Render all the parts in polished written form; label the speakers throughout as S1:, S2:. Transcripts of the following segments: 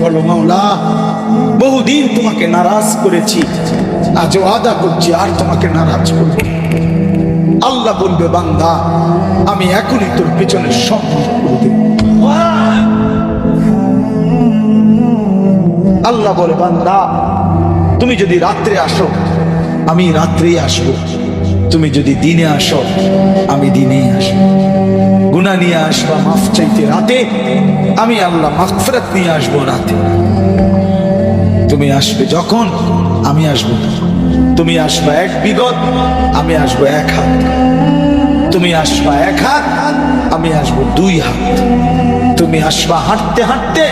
S1: বলো মাওলা, বহুদিন তোমাকে নারাজ করেছি, আজ ওয়াদা করছি আর তোমাকে নারাজ করব। আল্লাহ বলবে বান্দা আমি এখনই তোর পেছনে সব করে দেব। আল্লাহ বলে বান্দা তুমি যদি রাত্রে আসো আমি রাত্রেই আসবো, তুমি যদি দিনে আসো আমি দিনেই আসবো। গুনাহ নিয়ে আসবা মাফ চাইতে রাতে, আমি আল্লাহ মাগফিরাত নিয়ে আসবো রাতে। তুমি আসবে যখন আমি আসবো, তুমি আসবা এক বিগত আমি আসবো এক হাত, তুমি আসবা এক হাত আমি আসবো দুই হাত, তুমি আসবা হাঁটতে হাঁটতে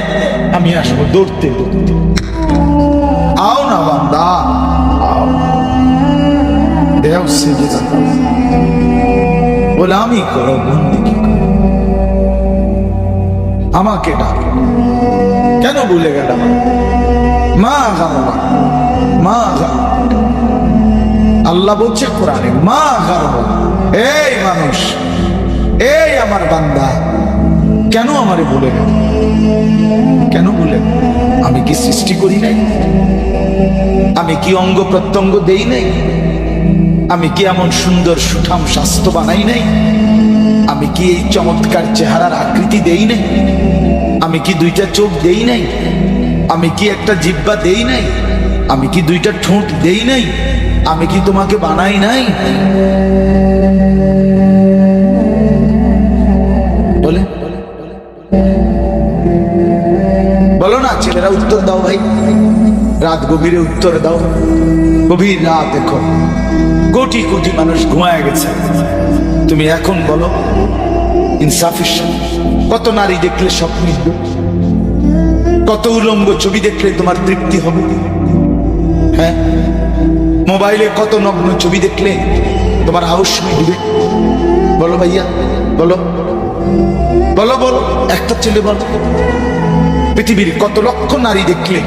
S1: আমি আসবো দৌড়তে দৌড়তে। आओ ना बंदा आओ, देव से गुलामी करो, बंदगी करो, আমাকে ডাকে কেন ভুলে গেলাম? মা গারবা মা গারবা, আল্লাহ বলছে কোরআনে মা গারবা। এই মানুষ, এই আমার বান্দা কেন আমারে ভুলে গেল? কেন ভুলে? আমি কি সৃষ্টি করি নাই? আমি কি অঙ্গ প্রত্যঙ্গ দেই নাই? আমি কি এমন সুন্দর সুঠাম স্বাস্থ্য বানাই নাই? আমি কি এই চমৎকার চেহারার আকৃতি দেই নাই? আমি কি দুইটা চোখ দেই নাই? আমি কি একটা জিহ্বা দেই নাই? আমি কি দুইটা ঠোঁট দেই নাই? আমি কি তোমাকে বানাই নাই? বলে বলো না ছেলেরা, উত্তর দাও ভাই, রাত গভীরে উত্তর দাও। গভীর রাত, দেখো কোটি কোটি মানুষ ঘুমায় গেছে, তুমি এখন বলো ইনসাফের সাথে কত নারী দেখলে স্বপ্ন মিটবে? কত উলঙ্গ ছবি দেখলে তোমার তৃপ্তি হবে? হ্যাঁ, মোবাইলে কত নগ্ন ছবি দেখলে তোমার হাউস মিটবে? বলো ভাইয়া, বলো বলো বলো, একটা ছেলে বলো পৃথিবীর কত লক্ষ নারী দেখলে